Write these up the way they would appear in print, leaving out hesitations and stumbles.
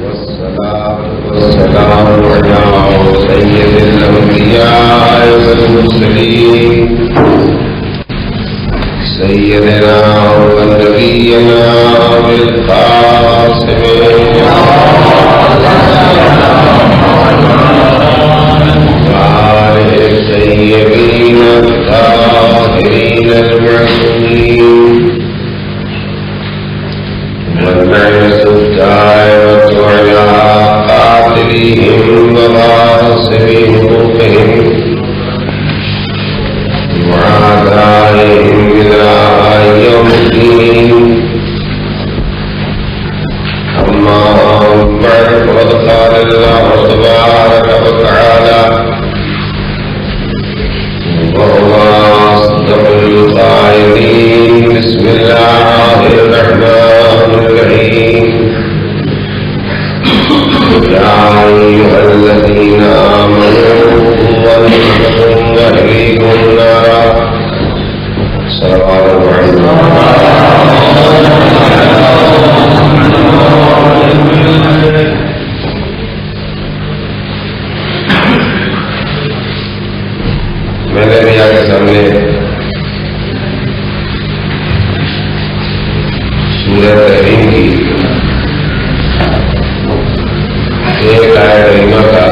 والصلاة والسلام على سيد الأنبياء والمرسلين سيدنا ونبينا بالقاسم وآله الطيبين الطاهرين المعصومين والنعمة الدائمة على قاتلهم وغاصب حقوقهم وعدائهم إلى يوم الدين. أما بعد فقد قال الله تبارك وتعالى وهو أصدق القائلين: بسم الله الرحمن الرحيم. يا أيها الذين آمنوا قوا أنفسكم وأهليكم نارا. صلى الله عليه وسلم. میں نے میاں کے سامنے سورہ تحریم کی ایک آیت کریمہ کا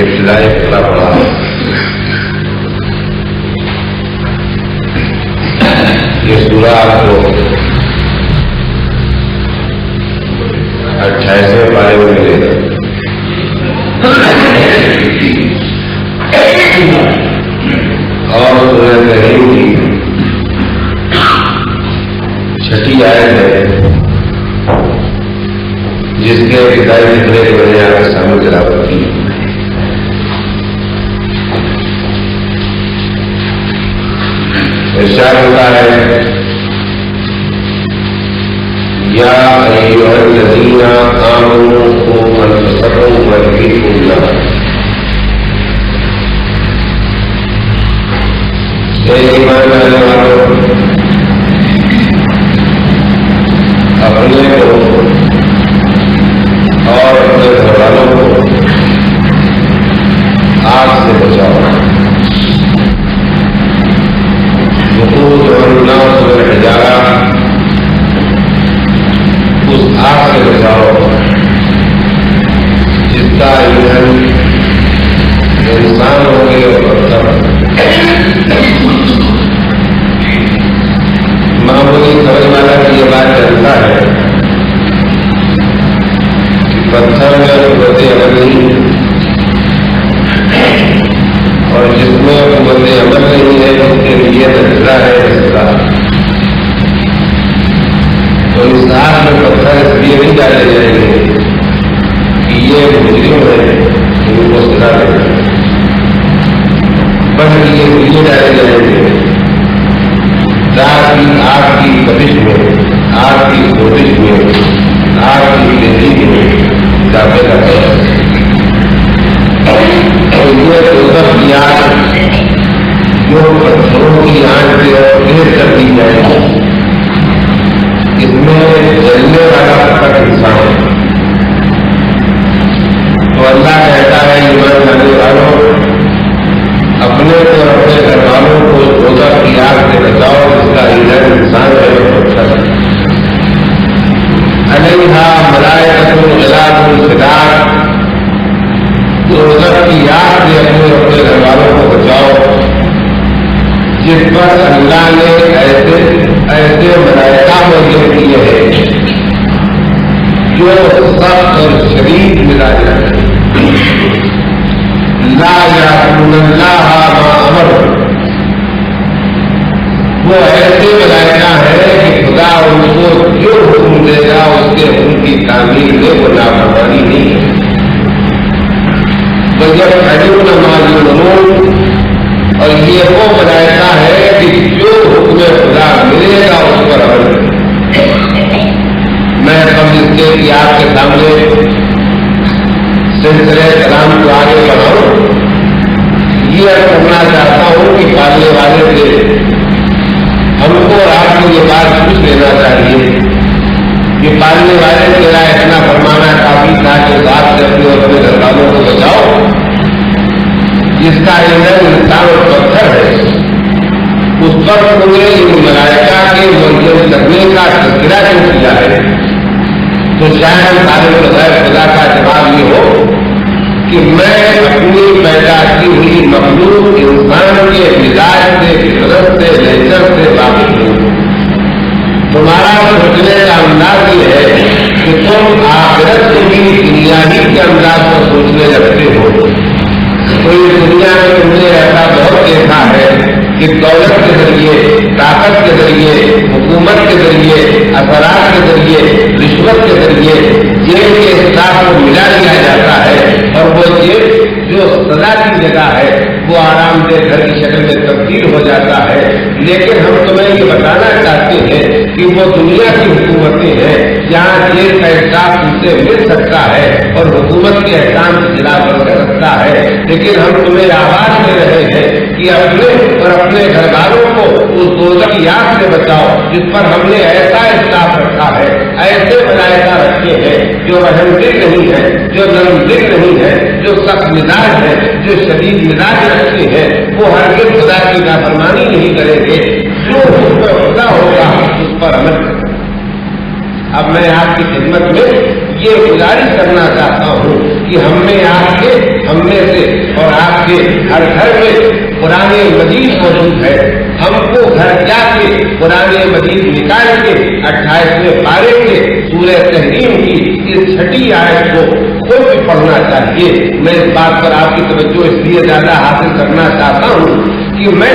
ابتدائی فترہ پڑھا. یہ سورہ آپ کو 28ویں پارے میں ملے گا. اور سورہ تحریم کی 6ٹھی آیت ہے جس کے ابتدائی فترے کے میں نے آپ کے سامنے تلاوت کی. ارشاد ہوتا ہے: یا ایھا الذین آمنوا قوا انفسکم واہلیکم نارا. اے ایمان لانے والوں، اپنے کو اور اپنے گھر والوں کو آگ سے بچاؤ. وقودها الناس والحجارہ، اس آگ سے بچاؤ جس کا ایندھن انسان ہوں گے اور پتھر. معمولی سمجھ والا کی یہ بات جانتا ہے کہ پتھر میں قوت عمل نہیں اور جس میں قوت عمل نہیں ہے اس کے لیے نظرہ ہے نظرہ. تو اس آگ میں پتھر اس لیے نہیں ڈالے جائیں گے کہ یہ مجرم ہے ان کو سزا دے گا، بلکہ یہ لیے ڈالے جائیں گے تاکہ آگ کی تپش میں، آگ کی سوزش میں، آگ کی تیزی میں اضافے کا ہے. اور یہ دوزخ کی آگ جو پتھروں کی آگ سے تیز کر دی جائے گی، اس میں جلنے والا فقط انسان ہے. تو اللہ کہتا ہے ایمان لانے والوں، اپنے کو اور اپنے گھر والوں کو دوزخ کی آگ سے بچاؤ جس کا ایندھن انسان ہے اور پتھر ہے. علیہا ملائکۃ غلاظ شداد. دوزخ کی آگ سے اپنے گھر والوں کو بچاؤ جس پر اللہ نے ایسے ملائکہ موجود کیے ہیں جو سخت اور شدید مزاج ہیں. لا یعصون اللہ ما امر. وہ ایسے ملائکہ ہیں کہ خدا ان کو جو حکم دے گا اس کے حکم کی تعمیل میں وہ نافرمانی نہیں ہے. اور یہ وہ ملائکہ ہے کہ جو حکم خدا ملے گا اس پر عمل. میں قبل اس کے کہ آپ کے سامنے سلسلے کلام کو آگے بڑھاؤں، یہ کرنا چاہتا ہوں کہ پالنے والے سے ہم کو اور آپ کو یہ بات پوچھ لینا چاہیے کہ پالنے والے تیرا اتنا فرمانا کافی تھا کہ ذات سے اپنے اور اپنے گھر والوں کو بچاؤ، جس کا ایندھن انسان اور پتھر ہے، اس پر پورے ملائکہ کے منظم کرنے کا تذکرہ کیوں کیا ہے؟ تو شاید طالب غیر خدا کا جواب یہ ہو کہ میں اپنی پیدا کی ہوئی مخلوق انسان کے مزاج سے، فطرت سے، نیچر سے واقف ہوں۔ تمہارا سوچنے کا انداز یہ ہے کہ تم آخرت سے بھی دنیا ہی کے انداز پر سوچنے لگتے ہو۔ تو یہ دنیا میں تم نے ایسا بہت دیکھا ہے کہ دولت کے ذریعے، طاقت کے ذریعے، حکومت کے ذریعے، اثرات کے ذریعے، رشوت کے ذریعے جیب کے اسٹاف کو ملا لیا جاتا ہے، اور وہ جیب جو سزا کی جگہ ہے وہ آرام دہ گھر کی شکل میں تبدیل ہو جاتا ہے۔ لیکن ہم تمہیں یہ بتانا چاہتے ہیں کہ وہ دنیا کی حکومتیں ہیں جہاں جیل کا اسٹاف ان سے مل سکتا ہے اور حکومت کے احکام کی خلاف ورزی کر سکتا ہے، لیکن ہم تمہیں آواز دے رہے ہیں کہ اپنے اور اپنے گھر والوں کو اس دوزخ کی آگ سے بچاؤ جس پر ہم نے ایسا اسٹاف رکھا ہے، ایسے ملائکہ رکھے ہیں جو رحم دل نہیں ہے، جو نرم دل نہیں ہے، جو سخت مزاج ہے، جو شدید مزاج رکھتے ہیں، وہ ہرگز خدا کی نافرمانی نہیں کریں گے، جو اس پر خدا ہوگا اس پر عمل کریں۔ اب میں آپ کی خدمت میں یہ گزارش کرنا چاہتا ہوں کہ ہم میں سے اور آپ کے ہر گھر میں قرآن مجید موجود ہے۔ ہم کو گھر جا کے قرآن مجید نکال کے 28ویں پارے کے سورہ تحریم کی اس 6 آیت کو خود بھی پڑھنا چاہیے۔ میں اس بات پر آپ کی توجہ اس لیے زیادہ حاصل کرنا چاہتا ہوں کہ میں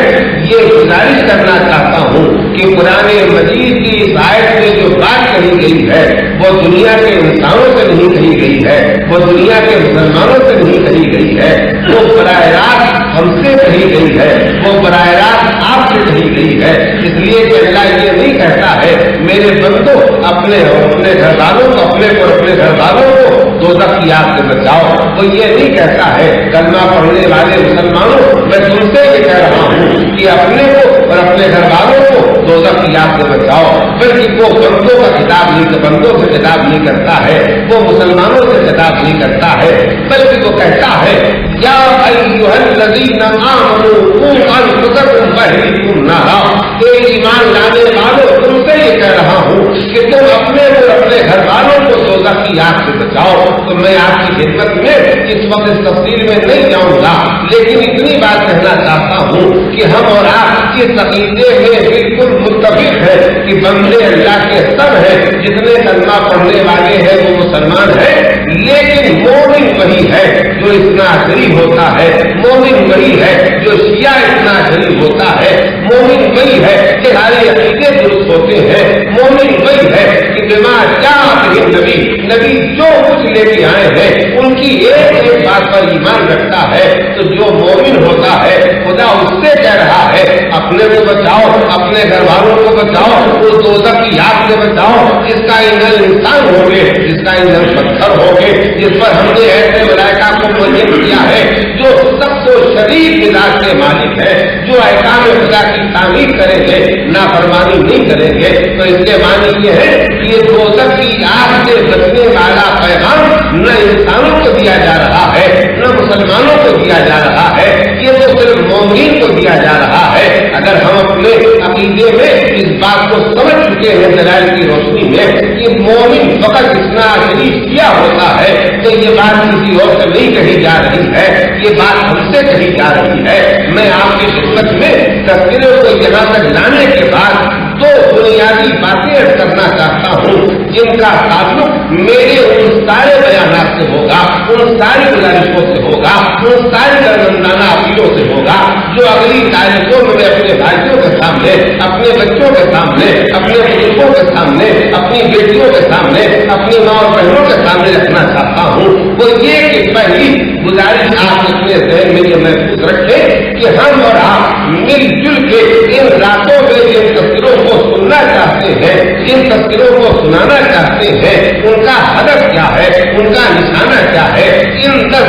یہ گزارش کرنا چاہتا ہوں کہ قرآن مجید کی اس آیت میں جو بات کہی گئی ہے وہ دنیا کے انسانوں سے نہیں کہی گئی ہے، وہ دنیا کے مسلمانوں سے نہیں کہی گئی ہے، وہ براہ راست ہم سے کہی گئی ہے، وہ براہ راست آپ سے کہی گئی ہے۔ اس لیے کہ اللہ یہ نہیں کہتا ہے میرے بندوں اپنے اور اپنے گھر والوں کو، اپنے اور اپنے گھر والوں کو دوزخ کی آگ سے بچاؤ، وہ یہ نہیں کہتا ہے کلمہ پڑھنے والے مسلمانوں میں تم سے یہ کہہ رہا ہوں کہ اپنے کو اور اپنے گھر والوں کو دوزخ کی آگ سے بچاؤ، بلکہ وہ بندوں کا خطاب نہیں، بندوں سے خطاب نہیں کرتا ہے، وہ مسلمانوں سے خطاب نہیں کرتا ہے، بلکہ وہ کہتا ہے یا ایھا الذین آمنوا قوا انفسکم واہلیکم نارا، اے ایمان لانے والوں تم سے یہ کہہ رہا ہوں کہ تم اپنے اور اپنے گھر والوں کو دوزخ کی آگ سے بچاؤ۔ تو میں آپ کی خدمت میں اس وقت اس تفصیل میں نہیں جاؤں گا، لیکن اتنی بات کہنا چاہتا ہوں کہ ہم اور آپ اس عقیدے میں بالکل متفق ہے کہ بندے اللہ کے سب ہیں، جتنے کلمہ پڑھنے والے ہیں وہ مسلمان ہیں، لیکن مومن وہی ہے جو اتنا غریب ہوتا ہے، مومن وہی ہے جو شیعہ اتنا غریب ہوتا ہے، مومن وہی ہے کہ سارے عقیدے درست ہوتے ہیں، مومن وہی ہے کہ بما جاء به نبی جو کچھ لے کے آئے ہیں ان کی ایک بات پر ایمان رکھتا ہے۔ تو جو مومن ہوتا ہے خدا اس سے کہہ رہا ہے اپنے کو بچاؤ، اپنے گھر والوں کو بچاؤ، اس دوزخ کی آگ سے بچاؤ جس کا ایندھن انسان ہوگے، جس کا ایندھن پتھر ہوگے، جس پر ہم نے ایسے ملائکہ کو معین کیا ہے جو سخت و شدید مزاج کے مالک ہے، جو احکام خدا کی تعمیر کریں گے، نافرمانی نہیں کریں گے۔ تو اس کے معنی یہ ہے کہ یہ دوزخ کی آگ سے بچنے والا پیغام نہ انسانوں کو دیا جا رہا ہے، نہ مسلمانوں کو دیا جا رہا ہے، یہ تو صرف مومنین کو دیا جا رہا ہے۔ اگر ہم اپنے عقیدے میں اس بات کو سمجھ چکے ہیں دلائل کی روشنی میں کہ مومن فقط اتنا شریف کیا ہوتا ہے، تو یہ بات کسی اور سے نہیں کہی جا رہی ہے، یہ بات ہم سے کہی جا رہی ہے۔ میں آپ کی خدمت میں تذکرے کو یہاں تک لانے کے بعد دو بنیادی باتیں عرض کرنا چاہتا ہوں جن کا تعلق میرے ان سارے بیانات سے ہوگا، ان ساری گزارشوں سے ہوگا، ان ساری درمندانہ اپیلوں سے ہوگا جو اگلی تاریخوں میں اپنے بھائیوں کے سامنے، اپنے بچوں کے سامنے، اپنے بزرگوں کے سامنے، اپنی بیٹیوں کے سامنے، اپنی ماں اور بہنوں کے سامنے رکھنا چاہتا ہوں۔ وہ یہ کہ پہلی گزارش آپ اپنے ذہن میں یہ محفوظ رکھیں کہ ہم اور آپ مل جل کے ان راتوں میں جن تذکروں کو سننا چاہتے ہیں، جن تذکروں کو سنانا چاہتے ہیں، ان کا ہدف کیا ہے، ان کا نشانہ کیا ہے، ان 10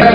10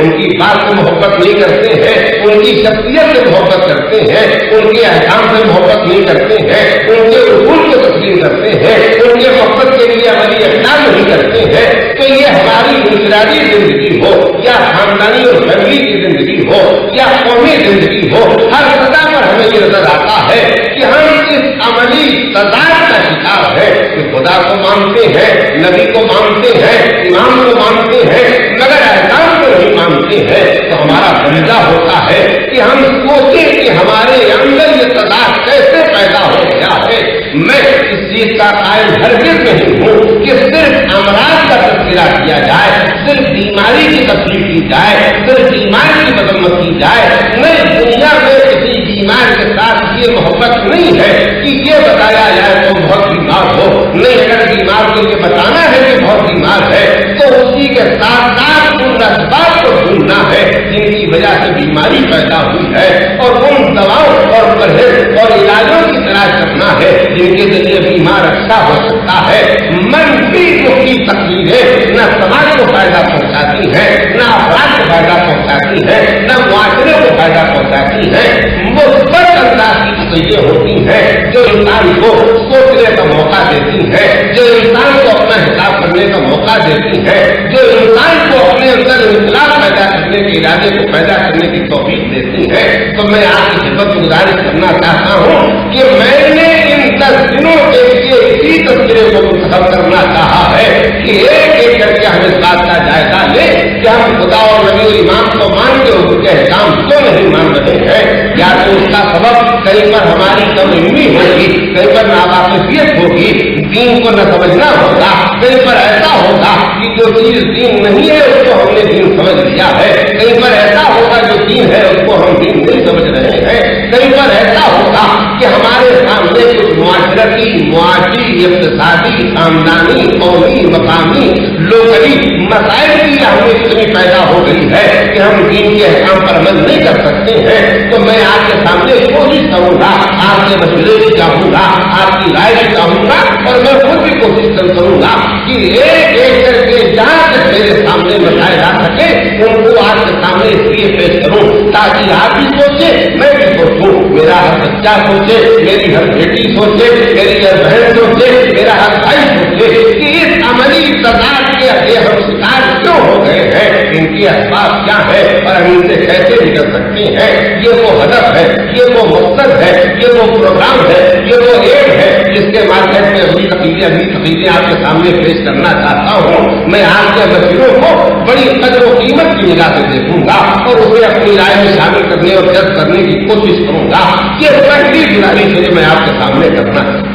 ان کی بات سے محبت نہیں کرتے ہیں, ان کی شخصیت سے محبت کرتے ہیں, ان کے احکام سے محبت نہیں کرتے ہیں, ان کے اصول کو تسلیم کرتے ہیں, ان کے مقصد کے لیے عملی اقدام نہیں کرتے ہیں, تو یہ ہماری انفرادی زندگی ہو یا خاندانی اور فیملی کی زندگی ہو یا قومی زندگی ہو, ہر سطح پر ہمیں یہ نظر آتا ہے کہ ہم اس عملی تضاد کا شکار ہے کہ خدا کو مانتے ہیں, نبی کو مانتے ہیں, امام کو مانتے ہیں, مگر احکام کو نہیں مانتے ہیں. تو ہمارا فریضہ ہوتا ہے کہ ہم سوچیں کہ ہمارے اندر یہ تضاد کیسے پیدا ہو گیا ہے. میں اس چیز کا قائل ہرگز نہیں ہوں کہ صرف امراض کا تذکرہ کیا جائے, صرف بیماری کی تفصیل کی جائے, صرف بیمار کی مذمت کی جائے. نہیں, دنیا میں کسی بیمار کے ساتھ یہ محبت نہیں ہے کہ یہ بتایا جائے تو بہت بیمار ہو. نہیں, اگر بیمار کو یہ بتانا ہے کہ بہت بیمار ہے تو اسی کے ساتھ ساتھ ان اسباب کو ڈھونڈنا ہے جن کی وجہ سے بیماری پیدا ہوئی ہے, اور ان دواؤں اور پرہیز اور علاجوں کی تلاش کرنا ہے جن کے ذریعے بیمار اچھا ہو سکتا ہے. منفی کی تقریریں نہ سماج کو فائدہ پہنچاتی ہیں, نہ افراد کو فائدہ پہنچاتی ہیں, نہ معاشرے کو فائدہ پہنچاتی ہیں. مثبت انداز کی تقریریں ہوتی ہیں جو انسان کو سوچنے کا موقع دیتی ہیں, جو انسان کو اپنا حساب کرنے کا موقع دیتی ہیں, جو انسان کو اپنے اندر انقلاب پیدا کرنے کے ارادے کو پیدا کرنے کی توفیق دیتی ہے. تو میں آپ کی خدمت میں گزارش کرنا چاہتا ہوں کہ میں نے ان 10 دنوں کے لیے اسی تذکرے کو منتخب کرنا چاہا ہے کہ ایک ایک کر کے ہم اس بات کا جائزہ لیں کہ ہم خدا اور نبی اور امام کو مان کے ان کے احکام کیوں نہیں مان رہے ہیں. یا تو اس کا سبب کہیں پر ہماری کم علمی ہوگی, کہیں پر ناواقفیت ہوگی, دین کو نہ سمجھنا ہوگا, کہیں پر ایسا ہوگا کہ جو چیز دین نہیں ہے اس کو ہم نے دین سمجھ لیا ہے, کہیں پر ایسا ہوگا جو دین ہے اس کو ہم دین نہیں سمجھ رہے ہیں, کہیں پر ایسا ہوگا کہ ہمارے سامنے کچھ معاشرتی, معاشی, اقتصادی, خاندانی, قومی, مقامی, لوکلی مسائل کی اہمیت اتنی پیدا ہو گئی ہے کہ ہم دین کے احکام پر عمل نہیں کر سکتے ہیں. تو میں آپ کے سامنے کوشش کروں گا, آپ کے مشورے بھی چاہوں گا, آپ کی رائے بھی چاہوں گا, اور میں خود بھی کوشش کروں گا کہ ایک ایک کر کے جہاں تک میرے سامنے مسائل آ سکے ان کو آپ کے سامنے اس لیے پیش کروں تاکہ آپ بھی سوچیں, میں بھی سوچوں, میرا ہر بچہ سوچے, میری ہر بیٹی سوچے, میری ہر بہن سوچے, میرا ہر بھائی سوچے کہ اس عملی تضاد کے ہم شکار کیوں ہو گئے ہیں, ان کی اسباب کیا ہے اور ہم ان سے کیسے نکل سکتے ہیں. یہ وہ ہدف ہے, یہ وہ مقصد ہے, یہ وہ پروگرام ہے, یہ وہ ایڈ ہے جس کے مارکیٹ میں اگلی تقریریں آپ کے سامنے پیش کرنا چاہتا ہوں. میں آپ کے مشوروں کو بڑی قدر و قیمت کی نگاہ سے دیکھوں گا اور اسے اپنی رائے میں شامل کرنے اور جذب کرنے کی کوشش کروں گا. یہ پہلی گزارش ہے جو میں آپ کے سامنے کرنا چاہتا ہوں.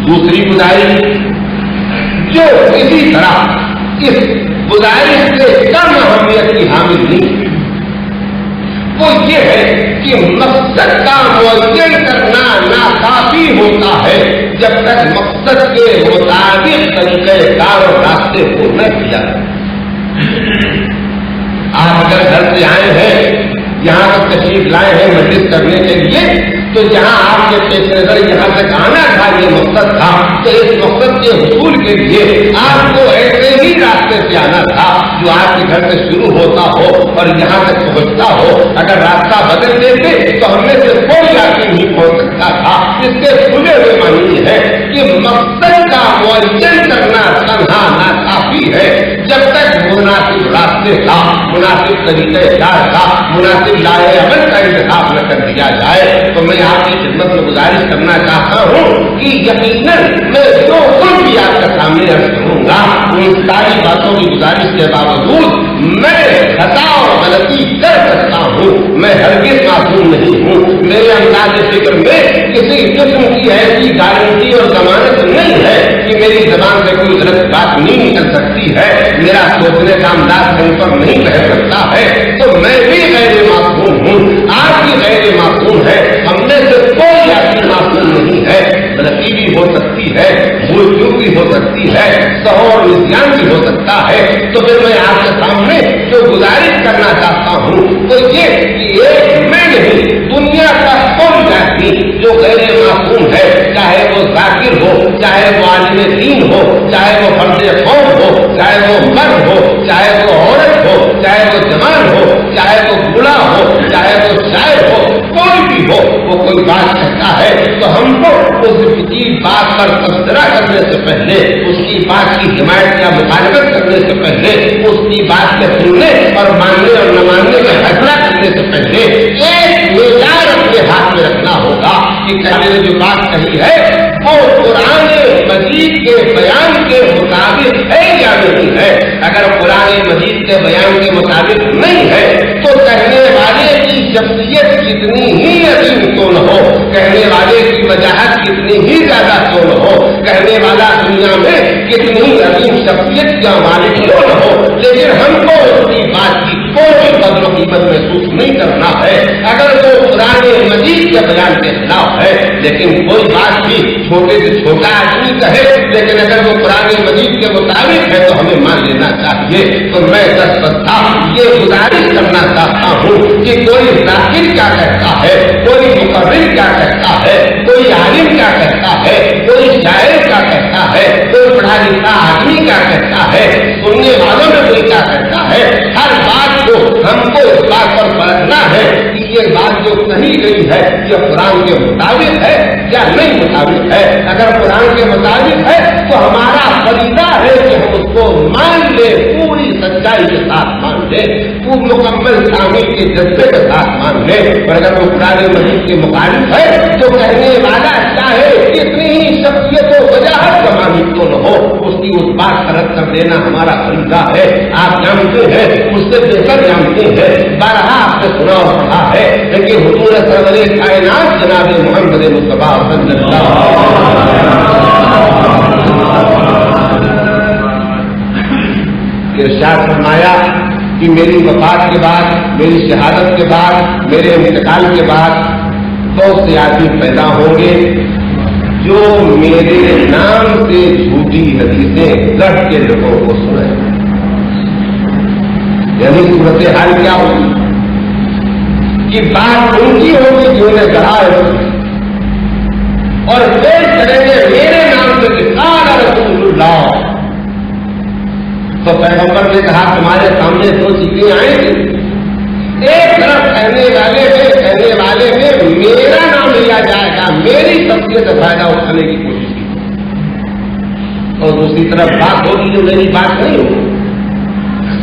دوسری گزارش جو کسی طرح اس گزارش سے کم اہمیت کی حامل نہیں وہ یہ ہے کہ مقصد کا معین کرنا ناکافی ہوتا ہے جب تک مقصد کے مطابق طریقہ کار اور راستے کو نہ کیا جائے. آپ اگر گھر سے آئے ہیں, یہاں تک تشریف لائے ہیں مجلس کرنے کے لیے, تو جہاں آپ کے پیش نظر یہاں تک آنا تھا یہ مقصد تھا, تو اس مقصد کے حصول کے لیے آپ کو ایسے ہی راستے سے آنا تھا جو آپ کے گھر سے شروع ہوتا ہو اور یہاں تک پہنچتا ہو. اگر راستہ بدل دیتے تو ہم میں سے کوئی آدمی نہیں پہنچ سکتا تھا. اس کے کھلے ہوئے معنی ہے کہ مقصد کا معین کرنا تنہا ناکافی ہے جب تک مناسب راستے کا, مناسب طریقہ کار کا, مناسب لائے عمل کا انتخاب نہ کر دیا جائے. تو میں آپ کی خدمت میں گزارش کرنا چاہتا ہوں کہ یقیناً میں جو کچھ بھی آپ کے سامنے عرض کروں گا ان ساری باتوں کی گزارش کے باوجود میں خطا اور غلطی کر سکتا ہوں. میں ہرگز معصوم نہیں ہوں. میرے انداز فکر میں کسی قسم کی ایسی گارنٹی اور ضمانت نہیں ہے کہ میری زبان سے کوئی غلط بات نہیں نکل سکتی ہے, میرا سوچنے کا انداز کہیں پر نہیں رہ سکتا ہے. تو میں بھی غیر معصوم ہوں, آپ بھی غیر معصوم ہے, ہم میں سے کوئی آدمی معصوم نہیں ہے. غلطی بھی ہو سکتی ہے, بھول چوک بھی ہو سکتی ہے, سہو اور نسیان بھی ہو سکتا ہے. تو پھر میں آپ کے سامنے جو گزارش کرنا چاہتا ہوں تو یہ کہ ایک میں نہیں, دنیا کا کوئی آدمی جو غیر معصوم ہے, چاہے وہ ذاکر ہو, چاہے وہ عالم دین ہو, چاہے وہ فرد قوم ہو, چاہے وہ مرد ہو, چاہے وہ عورت وہ کوئی بات کہتا ہے تو ہم کو اس کی بات پر تبصرہ کرنے سے پہلے، اس کی بات کی حمایت یا مخالفت کرنے سے پہلے، اس کی بات کے سننے اور ماننے اور نہ ماننے کا فیصلہ کرنے سے پہلے ایک معیار اپنے ہاتھ میں رکھنا ہوگا کہ کہنے نے جو بات کہی ہے وہ قرآن مجید کے بیان کے مطابق ہے یا نہیں ہے۔ اگر قرآن مجید کے بیان کے مطابق نہیں ہے تو کہنے والے کی شخصیت کتنی ہی عظیم کیوں نہ ہو، کہنے والے کی وجاہت کتنی ہی زیادہ کیوں نہ ہو، کہنے والا دنیا میں کتنی عظیم شخصیت یا مالک کیوں نہ ہو، لیکن ہم کو اس کی بات کی کوئی قدر و قیمت محسوس نہیں کرنا ہے اگر وہ قرآن مجید کے بیان کے خلاف ہے۔ لیکن کوئی بات بھی چھوٹے سے چھوٹا آدمی کہے لیکن اگر وہ قرآن مجید کے مطابق ہے تو ہمیں مان لینا چاہیے۔ تو میں دستہ یہ گزارش کرنا چاہتا ہوں کہ کوئی ذاکر کیا کہتا ہے، کوئی مقرر کیا کہتا ہے، کوئی عالم کیا کہتا ہے، کوئی شاعر کیا کہتا ہے، کوئی پڑھا لکھا آدمی کیا کہتا ہے، سننے والوں میں کوئی کیا کہتا ہے، ہر بات کو ہم کو اس بات پر پرکھنا ہے کہ یہ بات جو کہی گئی ہے یہ قرآن کے مطابق ہے یا نہیں مطابق ہے۔ اگر قرآن کے مطابق ہے تو ہمارا فریضہ ہے کہ ہم اس کو مان لیں، پوری سچائی کے ساتھ مان لیں، پوری مکمل تعمیر کے جذبے کے ساتھ مان لیں۔ اور اگر وہ قرآن مجید کے مخالف ہے تو کہنے والا چاہے کتنی ہی شخصیت و وجاہت کا مالک تو نہ ہو، اس کی اس بات پر رد کر دینا ہمارا فریضہ ہے۔ آپ جانتے ہیں، اس سے بہتر جانتے ہیں، بارہا آپ نے سنا اور پڑھا ہے، لیکن حضور سرور کائنات جناب محمد مصطفیٰ صلی اللہ علیہ ارشاد فرمایا کہ میری وفات کے بعد، میری شہادت کے بعد، میرے انتقال کے بعد بہت سے آدمی پیدا ہوں گے جو میرے نام سے جھوٹی حدیثیں گڑھ کے لوگوں کو سنائیں۔ یعنی صورتحال کیا ہوگی کہ بات ان کی ہوگی جو نے گڑھا ہے اور پیش کریں گے میرے نام سے کہ قال رسول اللہ۔ تو پیغمبر نے کہا تمہارے سامنے دو چیزیں آئیں گی، ایک طرف کہنے والے میں میرا نام لیا جائے گا، میری شخصیت کا فائدہ اٹھانے کی کوشش کی، اور دوسری طرف بات ہوگی جو میری بات نہیں ہوگی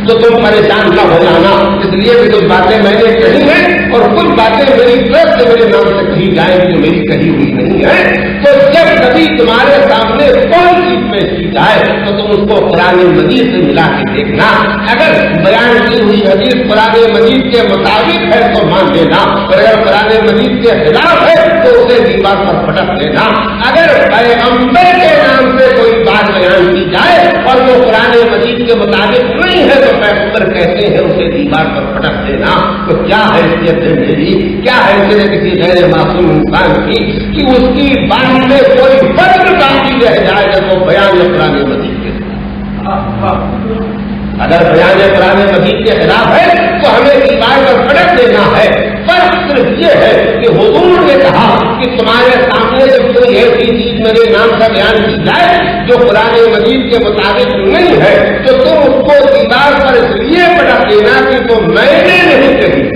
تو تم پریشان نہ ہو جانا، اس لیے کہ کچھ باتیں میں نے کہی ہیں اور کچھ باتیں میری طرف سے میرے نام سے کہی جائیں جو میری کہی ہوئی نہیں ہے۔ تو جب کبھی تمہارے سامنے کوئی چیز پیش کی جائے تو تم اس کو قرآن مجید سے ملا کے دیکھنا، اگر بیان کی ہوئی حدیث قرآن مجید کے مطابق ہے تو مان لینا، اور اگر قرآن مجید کے خلاف ہے تو اسے دیوار پر پٹک لینا۔ اگر پیغمبر کے نام سے کوئی بات بیان کی جائے اور وہ قرآن مجید کے مطابق نہیں ہے تو پیغمبر کہتے ہیں اسے دیوار پر پٹک دینا۔ تو کیا حیثیت ہے میری، کیا حیثیت ہے کسی غیر معصوم انسان کی کہ اس کی بات میں کوئی فرق باقی رہ جائے گا تو بیان قرآن مجید کے اگر بیان قرآن مجید کے خلاف ہے تو ہمیں دیوار پر پٹک دینا ہے۔ فرق صرف یہ ہے کہ حضور نے کہا کہ تمہارے سامنے جب کوئی ایسی چیز میرے نام کا بیان کی جائے جو قرآن مجید کے مطابق نہیں ہے تو تم اس کو دیوار پر اس لیے پٹک دینا کہ تو میں نے نہیں کہی،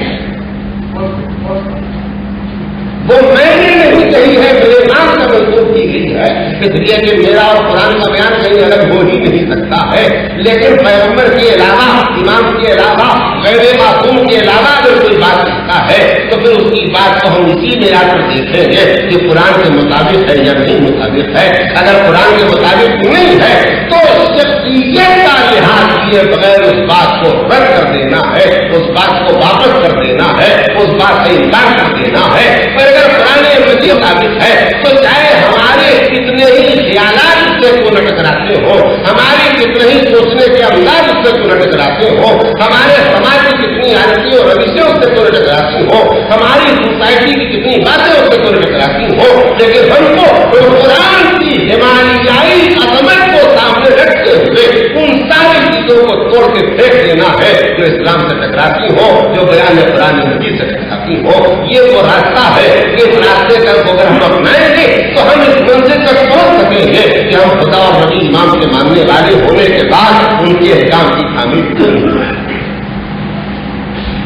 وہ میں نے نہیں کہی ہے، میرے نام کا منسوخ کی گئی ہے، اس لیے کہ میرا اور قرآن کا بیان کہیں الگ ہو ہی نہیں سکتا ہے۔ لیکن پیغمبر کے علاوہ، امام کے علاوہ، غیر معصوم کے علاوہ اگر کوئی بات کرتا ہے تو پھر اس کی بات کو ہم اسی میں آ کر دیکھیں گے کہ قرآن کے مطابق ہے یا نہیں مطابق ہے۔ اگر قرآن کے مطابق نہیں ہے تو شخصیت کا لحاظ کیے بغیر اس بات کو رد کر دینا ہے، اس بات کو واپس کر دینا ہے، اس بات سے انکار کر دینا ہے۔ پر اگر قرآن مجید مطابق ہے تو چاہے ہمارے کتنے ہی خیالات اس سے کو نہ ٹکراتے ہو، ہمارے کتنے ہی سوچنے کے انداز اس سے کو نہ ٹکراتے ہو، ہمارے سماج کی کتنی عادتیں اور روشیں اس سے کو نہ ٹکراتی ہو، ہماری سوسائٹی کی کتنی باتیں اس سے کو نہ ٹکراتی ہو، لیکن ہم کو قرآن کی ہمالیائی عظمت کو سامنے رکھتے ہوئے ان ساری چیزوں کو توڑ کے پھینک دینا ہے جو اسلام سے ٹکراتی ہو، جو بیان قرآن مجید سے ٹکراتی ہو۔ یہ وہ راستہ ہے کہ اس راستے کا اگر ہم اپنائیں گے تو ہم اس منزل تک پہنچ سکیں گے کہ ہم خدا اور نبی امام کے ماننے والے ہونے کے بعد ان کے احکام کی تعمیر کریں۔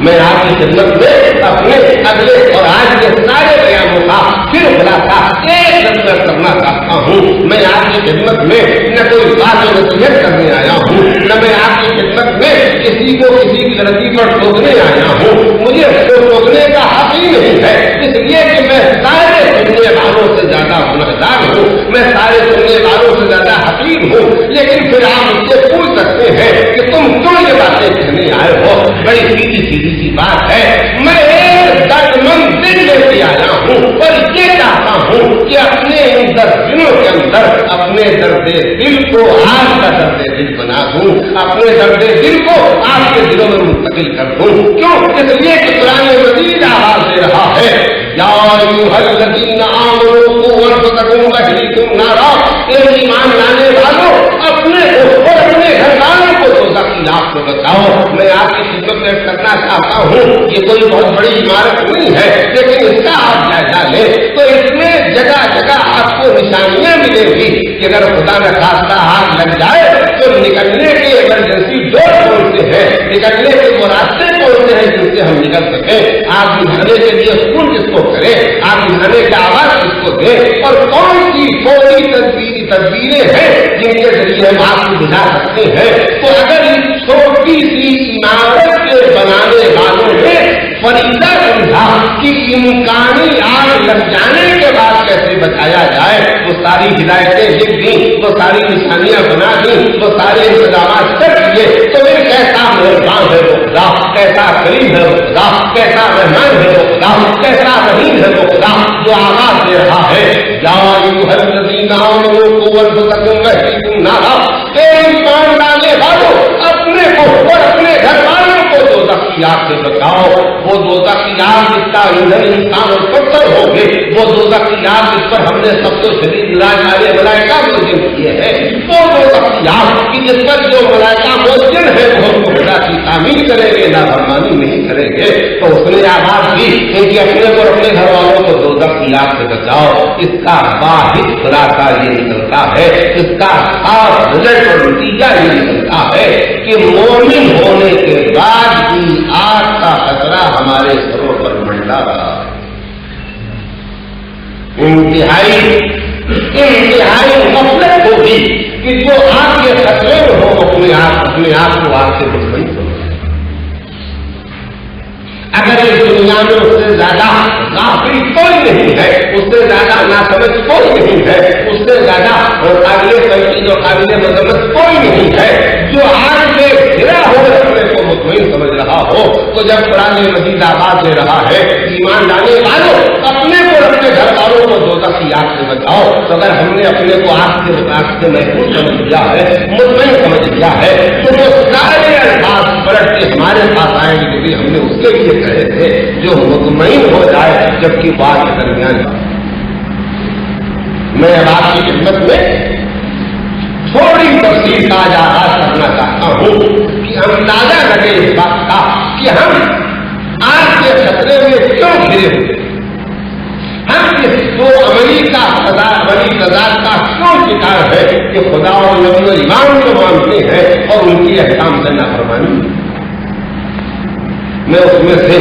میں آپ کی خدمت میں اپنے اگلے اور آج کے سارے بیان پھر خلاصہ ایک نظر کرنا چاہتا ہوں، میں آپ کی خدمت میں نہ کوئی بات و نصیحت کرنے آیا ہوں، نہ میں آپ کی خدمت میں کسی کو کسی کی غلطی پر ٹوکنے آیا ہوں، مجھے اس کو ٹوکنے کا حق ہی نہیں ہے، اس لیے کہ میں سارے سننے والوں سے زیادہ گنہگار ہوں، میں سارے سننے والوں سے زیادہ حقیر ہوں، لیکن پھر آپ مجھ سے پوچھ سکتے ہیں کہ تم کیوں یہ باتیں کہنے آئے ہو؟ بڑی سیدھی سیدھی سی بات ہے، میں ایک درد مند دل لے کے آیا ہوں اور یہ چاہتا ہوں کہ اپنے ان 10 دنوں کے اندر اپنے درد دل کو آپ کا درد دل بنا دوں، اپنے درد دل کو آپ کے دلوں میں منتقل کر دوں۔ کیوں؟ اس لیے کہ قرآن مجید آواز دے رہا ہے، یا ایھا الذین آمنوا قوا انفسکم واہلیکم نارا، اے ایمان لانے والوں اپنے کو اور اپنے گھر والوں کو دوزخ کی آگ سے بچاؤ۔ میں آپ کی خدمت میں کرنا چاہتا ہوں، یہ کوئی بہت بڑی عمارت نہیں ہے، لیکن اس کا آپ جائزہ لیں تو اس میں جگہ جگہ آپ کو نشانیاں ملیں گی کہ اگر خدا نہ خواستہ آگ لگ جائے تو نکلنے کے ایمرجنسی ڈور کون سے ہیں، نکلنے کے وہ راستے کون سے ہیں جن سے ہم نکل سکیں، آگ بجھانے کے لیے فون کس کو کرے، آگ بجھانے کی آواز کس کو دے، اور کون سی فوری تدبیریں ہیں جن کے ذریعے ہم آگ کو بجھا سکتے ہیں۔ تو اگر اس چھوٹی سی عمارت کے بنانے والوں نے فریضہ سمجھا کہ امکانی آگ لگ جانے کے بعد کیسے بچایا جائے، وہ ساری ہدایتیں لکھ دیں، وہ ساری نشانیاں بنا دیں، وہ سارے انتظامات کر دیے، تو پھر کیسا مہربان ہے وہ خدا، کیسا کریم ہے وہ خدا، کیسا رحمان ہے وہ خدا، کیسا رحیم ہے وہ خدا جو آواز دے رہا ہے، یا ایھا الذین آمنوا قوا انفسکم واہلیکم نارا، اے ایمان لانے والوں اپنے کو اور اپنے گھر والوں کو دوزخ کی آگ سے بچاؤ۔ وہ دوزخ کی آگ جس کا ایندھن انسان اور پتھر ہوگے، وہ دوزخ کی آگ جس پر ہم نے سب سے شدید ملائکہ موجن کیے ہیں، وہ دوزخ کی آگ کہ جس پر جو ملائکہ موجن ہے وہ ہم کو خدا کی تعمیر کریں گے، نافرمانی نہیں کریں گے۔ تو اس نے آواز دی کہ اپنے کو اور اپنے گھر والوں کو دوزخ کی آگ سے بچاؤ۔ اس کا واحد خلاصہ یہ نکلتا ہے، اس کا خاص رزلٹ اور نتیجہ یہ نکلتا ہے کہ مومن ہونے کے بعد بھی آگ کا خطرہ ہمارے سروں پر منڈلا رہا ہے۔ انتہائی غفلت ہوگی کہ جو آگ کے خطرے میں ہو اپنے آپ کو آگ سے مطمئن ہو۔ اگر اس دنیا میں اس سے زیادہ غافل کوئی نہیں ہے، اس سے زیادہ ناسمجھ کوئی نہیں ہے، اس سے زیادہ قابل تنقید اور قابل مذمت کوئی نہیں ہے جو آگ سے گھرا ہو اپنے کو مطمئن سمجھ رہا ہو، تو جب قرآن مجید آواز دے رہا ہے ایمان لانے والوں اپنے کو اور اپنے گھر والوں کو دوزخ کی آگ سے بچاؤ، تو اگر ہم نے اپنے کو آگ سے محفوظ سمجھ لیا ہے، مطمئن سمجھ لیا ہے، تو وہ سارے الفاظ پلٹ کے ہمارے پاس آئیں گے کہ ہم نے اس کے لیے کہے تھے جو مطمئن ہو جائے جبکہ بات کے درمیان۔ میں اب آپ کی خدمت میں تھوڑی تفصیل کا آغاز کرنا چاہتا ہوں کہ اندازہ لگے اس بات کا کہ ہم آج کے خطرے میں کیوں گھرے ہوئے، ہم اس کو عملی تضاد کا کیوں شکار ہے کہ خدا اور نبی و امام کو مانتے ہیں اور ان کی احکام سے نافرمانی۔ میں اس میں سے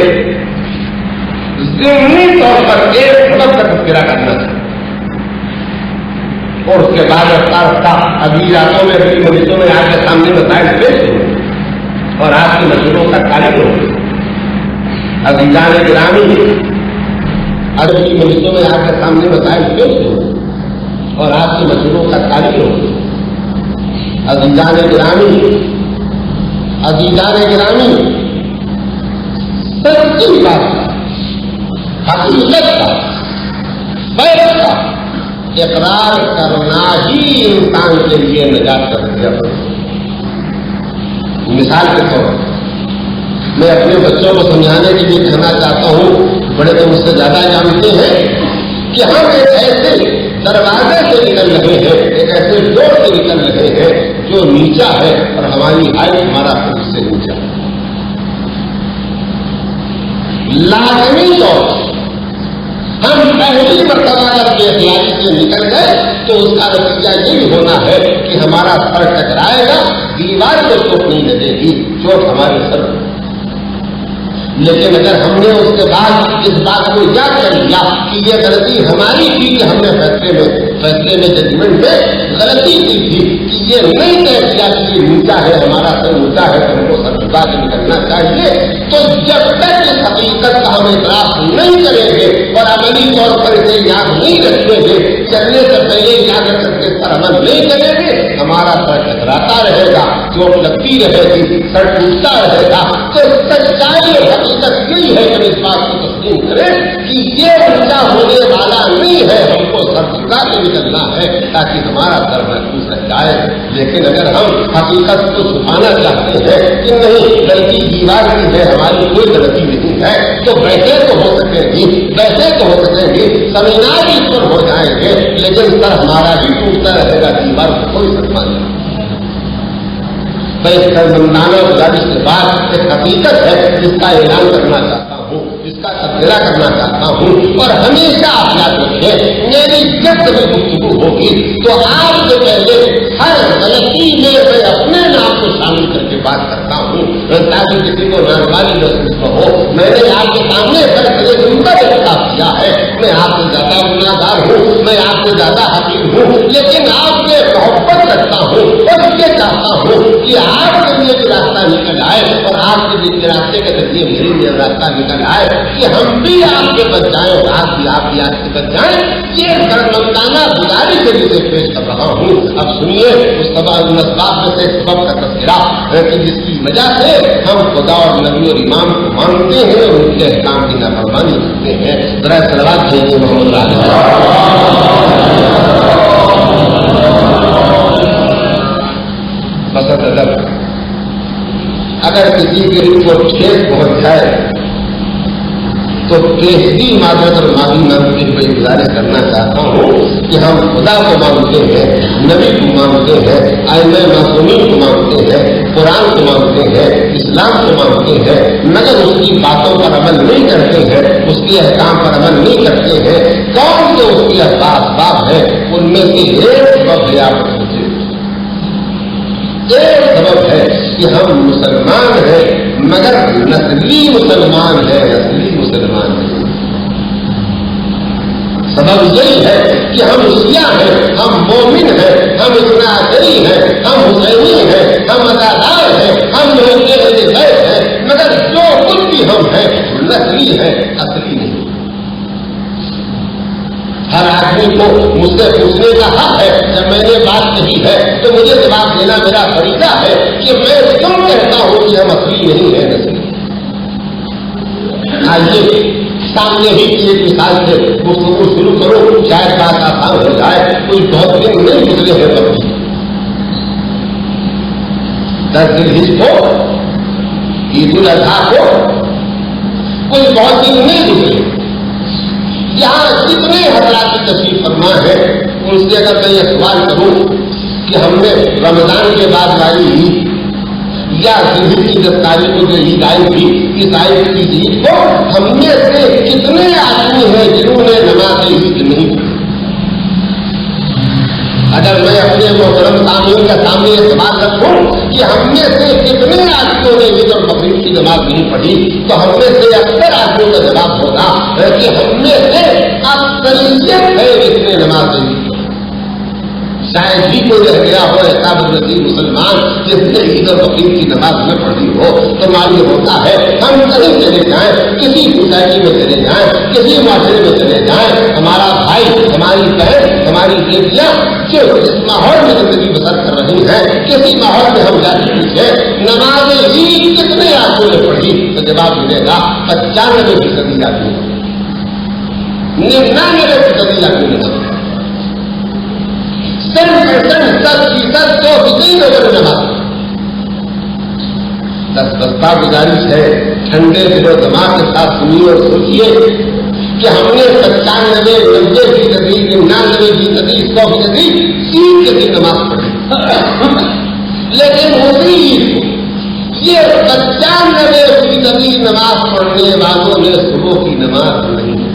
ضمنی طور پر ایک سبب کا تذکرہ کرنا چاہتا ہوں اور اس کے بعد رفتہ اگلی راتوں میں اگلی مجلسوں میں آپ کے سامنے مسائل پیش ہوں اور آپ کی مشوروں کا تعلق ہو۔ عزیزان گرامی، اگلی مجلسوں میں آپ کے سامنے مسائل پیش ہوں اور آپ کی مشوروں کا تعلق ہو۔ عزیزان گرامی، سچی بات کا، حقیقت کا، بیت کا اقرار کرنا ہی انسان کے لیے نجات کا ذریعہ ہے۔ مثال کے طور پر میں اپنے بچوں کو سمجھانے کے لیے کہنا چاہتا ہوں، بڑے تو مجھ سے زیادہ جانتے ہیں کہ ہم ایک ایسے دروازے سے نکل رہے ہیں، ایک ایسے ڈور سے نکل رہے ہیں جو نیچا ہے اور ہماری ہائٹ ہمارا خود سے نیچا ہے۔ لازمی طور ہم پہلی مرتبہ اگر بے اخلاقی سے نکل گئے تو اس کا نتیجہ یہی ہونا ہے کہ ہمارا سر ٹکرائے گا، دیوار کو چوٹ نہیں لگے گی، چوٹ ہمارے سر۔ لیکن اگر ہم نے اس کے بعد اس بات کو یاد کر لیا کہ یہ غلطی ہماری تھی کہ ہم نے فیصلے میں ججمنٹ میں غلطی کی تھی کہ یہ نہیں طے کیا کہ یہ نیچا ہے ہمارا سر اونچا ہے تو ہم کو سر جھکا کے نکلنا چاہیے، تو جب تک اس حقیقت کا ہم اعتراف نہیں کریں گے اور عملی طور پر اسے یاد نہیں رکھیں گے، چلنے سے پہلے یاد رکھ کے پر عمل نہیں کریں گے، ہمارا سر ٹکراتا رہے گا، چوٹ لگتی رہے گی، سر ٹوٹتا رہے گا۔ تو سچائی اور حقیقت یہی ہے کہ اس بات کو تسلیم کریں کہ یہ اونچا ہونے والا نہیں ہے، ہم کو سر جھکا کے نکلنا ہے تاکہ ہمارا سر محفوظ رہ جائے۔ لیکن اگر ہم حقیقت کو چھپانا چاہتے ہیں کہ نہیں غلطی دیوار کی ہے، ہماری کوئی غلطی نہیں ہے، تو ویسے تو ہو سکیں گی، ویسے تو ہو سکیں گی، سمینار بھی پر ہو جائیں گے، لیکن سر ہمارا بھی ٹوٹتا رہے گا، دیوار کو کوئی سکتا نہیں۔ میں اس سرمندانہ گزارش کے بعد ایک حقیقت ہے جس کا اعلان کرنا چاہتا ہوں، جس کا تذکرہ کرنا چاہتا ہوں، اور ہمیشہ آپ یاد رکھیں میری جب کبھی گفتگو ہوگی تو آپ سے پہلے ہر غلطی میں میں اپنے نام کو شامل کر کے بات کرتا ہوں تاکہ کسی کو ناگواری محسوس نہ ہو۔ میں نے آپ کے سامنے سر کھڑے منبر اختیار کیا ہے، میں آپ سے زیادہ گناہگار ہوں، میں آپ سے زیادہ حقیر ہوں، لیکن آپ سے محبت رکھتا ہوں اور یہ چاہتا ہوں کہ آپ کے لیے جو راستہ نکل آئے اور آپ کے لیے راستے کے ذریعے میرے لیے راستہ نکل آئے کہ ہم بھی آپ کے بچ جائیں اور آپ بھی آپ کے بچ جائیں، یہ سرمندانہ گزارش کے لیے پیش کر رہا ہوں۔ اب سنیے اس اسباب میں سے سبب کا تذکرہ کہ جس کی وجہ سے ہم خدا اور نبی اور امام کو مانتے ہیں اور ان کے احکام کی نافرمانی کرتے ہیں۔ ذرا صلوات بھیجیے محمد بسط ادب اگر کسی کے دل کو ٹھیس پہنچ جائے تو پیشگی معذرت اور معافی مانگتے ہوئے گزارش کرنا چاہتا ہوں کہ ہم خدا کو مانگتے ہیں، نبی کو مانگتے ہیں، ائمہ معصومین کو مانگتے ہیں، قرآن کو مانگتے ہیں، اسلام کو مانگتے ہیں، مگر اس کی باتوں پر عمل نہیں کرتے ہیں، اس کے احکام پر عمل نہیں کرتے ہیں۔ کون سے اس کے اسباب ہیں؟ ان میں سے ایک سبب ہے، آپ سوچیں، ایک سبب ہے کہ ہم مسلمان ہیں مگر نسلی مسلمان ہیں، اصلی مسلمان ہیں۔ سبب یہی ہے کہ ہم شیعہ ہیں، ہم مومن ہیں، ہم اثنا عشری ہیں، ہم حسینی ہیں، ہم ازادار ہیں، ہم محب اہل بیت ہیں، مگر جو کچھ بھی ہم ہیں نسلی ہیں، اصلی نہیں۔ ہر آدمی کو مجھ سے پوچھنے کا حق ہے، جب میں نے بات کہی ہے تو مجھے جواب دینا میرا فریضہ ہے کہ میں کیوں کہتا ہوں کہ ہم اصلی نہیں ہیں، نسلی۔ آئیے سامنے ہی کی ایک مثال سے گفتگو شروع کرو، شاید بات آسان ہو جائے۔ کوئی بہت دن نہیں گزرے ہیں کبھی، 10 ذوالحجہ کو، عید الاضحیٰ کو، کوئی بہت دن نہیں گزرے۔ یہاں کتنے حضرات کی تشریف فرما ہے، ان سے اگر میں یہ سوال کروں کہ ہم نے رمضان کے بعد والی عید یا ذوالحجہ کی 10 تاریخ کو جو عید آئی تھی، اس عید کی عید کو ہم میں سے کتنے آدمی ہیں جنہوں نے نماز عید نہیں پڑھی؟ اگر میں اپنے محترم سامعین کے سامنے یہ سوال رکھوں کہ ہم میں سے کتنے آدمیوں نے عید اور بقرعید کی نماز نہیں پڑھی، تو ہم میں سے اکثر آدمیوں کا جواب ہوگا کہ ہم میں سے اکثریت ہے جس نے نماز نہیں پڑھی۔ شاید ہی کوئی رہ گیا ہو ایسا نصیب مسلمان جس نے عید اور بقرعید کی نماز نہ پڑھی ہو۔ تو معلوم ہوتا ہے ہم کہیں چلے جائیں، کسی سوسائٹی میں چلے جائیں، کسی معاشرے میں چلے جائیں، ہمارا بھائی، ہماری بہن، ہماری بیٹیاں جو جس ماحول میں زندگی بسر کر رہی ہیں، کسی ماحول میں ہم جا کے پوچھیں نماز عید کتنے آدمیوں نے پڑھی، تو جواب ملے گا 95% آدمی، 99% آدمی نے پڑھی۔ 10% 10% 2% لوگوں نے نماز پڑھی۔ دستہ گزارش ہے، ٹھنڈے دل و دماغ کے ساتھ سنیے اور سوچیے کہ ہم نے 95 90% 99% 100% عید کے دن نماز پڑھی، لیکن اسی عید کو یہ 95% نماز پڑھنے والوں نے صبح کی نماز نہیں۔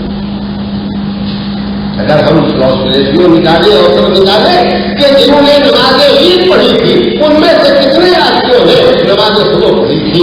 اگر ہم ریشیو نکالے اوسط نکالے کہ جنہوں نے نماز عید پڑھی تھی ان میں سے کتنے آدمیوں نے نماز صبح پڑھی تھی،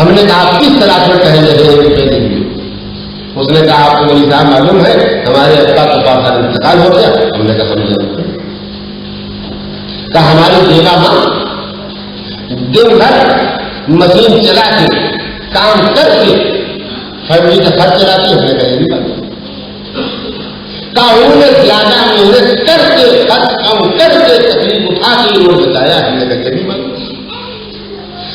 ہم نے کہا آپ کس طرح میں کہیں گے؟ اس نے کہا آپ کو مولوی صاحب معلوم ہے ہمارے ابا کا پاس انتقال ہو گیا. ہم نے کہا سمجھا. کہا ہماری بیگا ماں دن بھر مشین چلا کے کام کر کے فیملی کا خرچ چلاتی. ہم نے کہا یہ بھی بات. کہا انہوں نے زیادہ محنت کر کے خرچ کم کر کے تکلیف اٹھا کے انہوں نے بتایا. ہم نے کہا یہ بھی بات.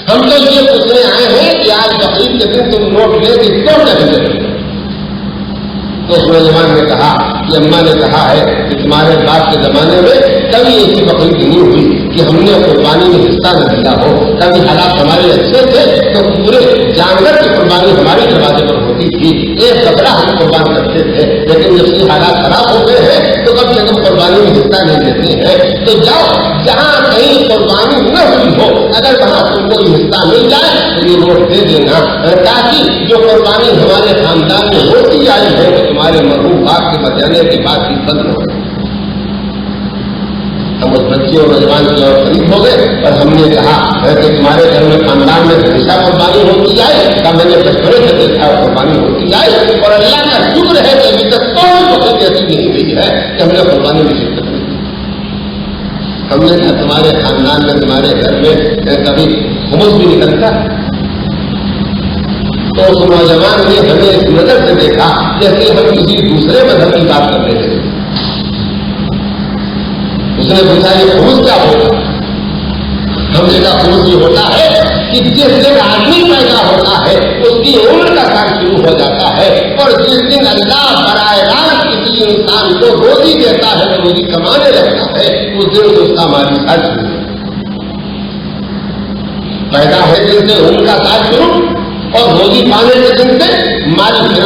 ہم تو یہ پوچھنے آئے ہیں کہ آج بقرعید کے دن تم نوٹ لے کے کیوں نہیں لے. تو اس نوجوان نے کہا کہ اماں نے کہا ہے کہ تمہارے باپ کے زمانے میں کبھی ایسی بقرعید نہیں ہوئی کہ ہم نے قربانی میں حصہ نہ دیا ہو. کبھی حالات ہمارے اچھے تھے تو پورے جانور کی قربانی ہمارے دروازے پر ہوتی تھی. ایک بکرا ہم قربان کرتے تھے. لیکن جب سے حالات خراب ہو گئے ہیں تو کم سے کم قربانی میں حصہ نہیں دیتے ہیں. تو جاؤ جہاں کہیں قربانی نہ ہوئی ہو اگر وہاں تم کو یہ حصہ مل جائے تو یہ نوٹ دے دینا تاکہ جو قربانی ہمارے خاندان میں ہوتی آئی ہے وہ تمہارے مرحوم باپ کے بچانے کے بعد بھی بند ہو گئے. ہم اس بچے اور نوجوان کی اور قریب ہو گئے اور ہم نے کہا کہ تمہارے گھر میں خاندان میں ہمیشہ قربانی ہوتی جائے. میں نے بچپنے سے دیکھا قربانی ہوتی جائے اور اللہ کا شکر ہے کہ ابھی تک کوئی وقت ایسی نہیں ہوئی ہے کہ ہم نے قربانی میں شرکت نہیں. ہم نے کہا تمہارے خاندان میں تمہارے گھر میں کبھی خمس بھی نکلتا. تو اس نوجوان نے ہمیں اس نظر سے دیکھا جیسے ہم کسی دوسرے مذہب کی بات کر رہے تھے. اس نے پوچھا یہ خمس کیا ہوگا؟ ہم نے کہا خمس یہ ہوتا ہے کہ جس دن آدمی پیدا ہوتا ہے اس کی عمر کا کام شروع ہو جاتا ہے اور جس دن اللہ براہ راست کسی انسان کو روزی دیتا ہے وہ روزی کمانے لگتا ہے اس دن سے اس کا مالی سال شروع پیدا ہے جن سے عمر کا سال شروع اور روزی پانے کے دن سے مالی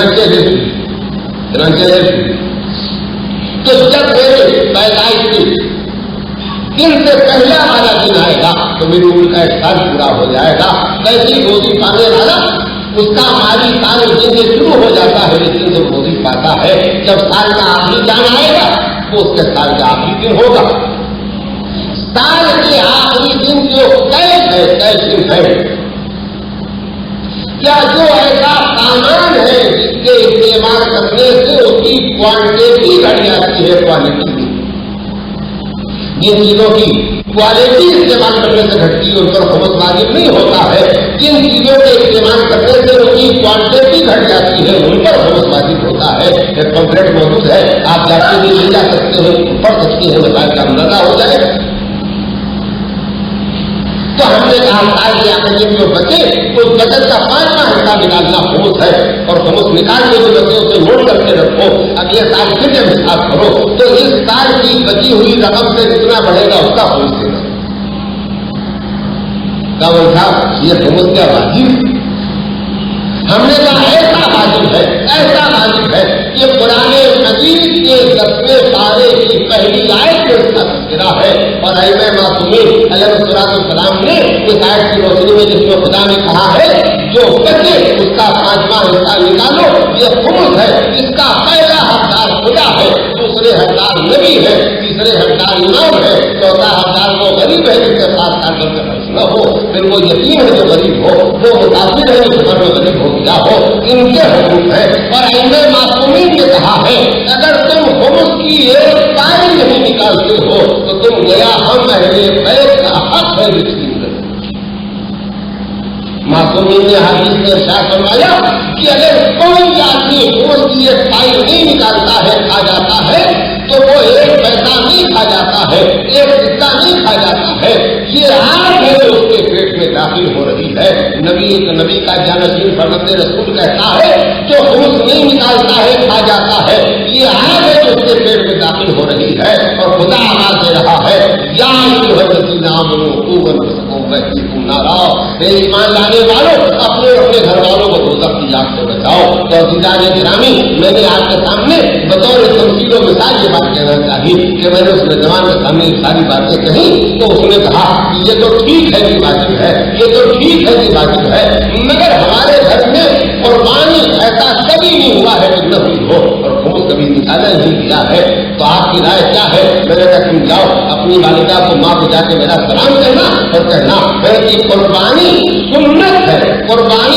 فنانشیل. تو جب میرے پیدائش کے دن سے پہلا والا دن آئے گا تو میری عمر کا ایک سال پورا ہو جائے گا. ویسی روزی پانے والا اس کا مالی سال دن سے شروع ہو جاتا ہے جس دن سے روزی پاتا ہے. جب سال کا آخری دن آئے گا تو اس کے سال کا آخری دن ہوگا. سال کے آخری دن جو طے دن ہے کیا جو ایسا سامان ہے جس کے استعمال کرنے سے اس کی کوانٹٹی گھٹ جاتی ہے. کوالٹی جن چیزوں کی کوالٹی استعمال کرنے سے گھٹتی ہے ان پر خمس واجب نہیں ہوتا ہے. جن چیزوں کے استعمال کرنے سے ان کی کوانٹٹی گھٹ جاتی ہے ان پر خمس واجب ہوتا ہے. ایک پمفلیٹ موجود ہے آپ جا کے بھی لے جا سکتے ہیں پڑھ سکتے ہیں مسائل کا اندازہ ہو جائے. تو ہم نے کہا سال کے آخر دن جو بچے اس بچت کا 5واں حصہ نکالنا خمس ہے اور خمس نکال کے جو بچے اسے نوٹ کر کے رکھو. اگلے سال پھر جب حساب کرو تو اس سال کی بچی ہوئی رقم سے جتنا بڑھے گا اس کا خمس دینا. کمل صاحب یہ خمس کیا واجب؟ ہم نے کہا ایسا واجب ہے کہ قرآن مجید کے 10ویں پارے کی پہلی آیت میں اس کا تذکرہ ہے اور ائمہ معصومین علیہ السلام نے اس آیت کی روشنی میں جس میں خدا نے کہا ہے جو بچے اس کا 5واں حصہ نکالو یہ خمس ہے. اس کا پہلا حقدار خدا ہے, دوسرے حقدار نبی ہے, تیسرے حقدار امام ہے, چوتھا حقدار وہ غریب ہے جس کے پاس کاٹر کا خرچ نہ ہو, پھر وہ یتیم ہے جو غریب ہو, وہ مسافر ہے جو سفر میں غریب ہو گیا ہو. ان کے حقوق ہے اور ائمہ معصومین نے کہا ہے اگر تم خمس کی ایک پائی نہیں نکالتے ہو تو تم گیا ہم اہل بیت کا حق ہے یقین کرو. معصومین نے حدیث میں ارشاد فرمایا کہ اگر کوئی آدمی خمس کی ایک پائی نہیں نکالتا ہے کھا جاتا ہے تو وہ ایک پیسہ نہیں کھا جاتا ہے, ایک حصہ نہیں کھا جاتا ہے. یہ آگ ہے جو اس کے پیٹ میں داخل ہو رہی ہے. نبی کا جانشین فرماتے رسول کہتا ہے جو خمس نہیں نکالتا ہے کھا جاتا ہے, یہ آگ ہے جو اس کے پیٹ میں داخل ہو رہی ہے. اور خدا آواز دے رہا ہے یا ایمان لانے والوں اپنے گھر والوں کو دوزخ کی آگ سے بچاؤ. تو عزیزان گرامی میں نے آپ کے سامنے بطور تمثیل و مثال یہ بات کہنا چاہیے کہ میں نے اس نوجوان کے سامنے ساری باتیں کہیں تو اس نے کہا کہ یہ تو ٹھیک ہے کہ واجب ہے, یہ تو ٹھیک ہے کہ واجب ہے, مگر ہمارے گھر میں قربانی ایسا کبھی نہیں ہوا ہے کہ نہ ہوئی ہو اور خمس کبھی نکالا نہیں گیا ہے. تو آپ کی رائے کیا ہے؟ میں نے کہا تم جاؤ اپنی والدہ کو ماں کو جا کے میرا سلام کرنا اور کہنا کہ قربانی سنت ہے, قربانی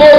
2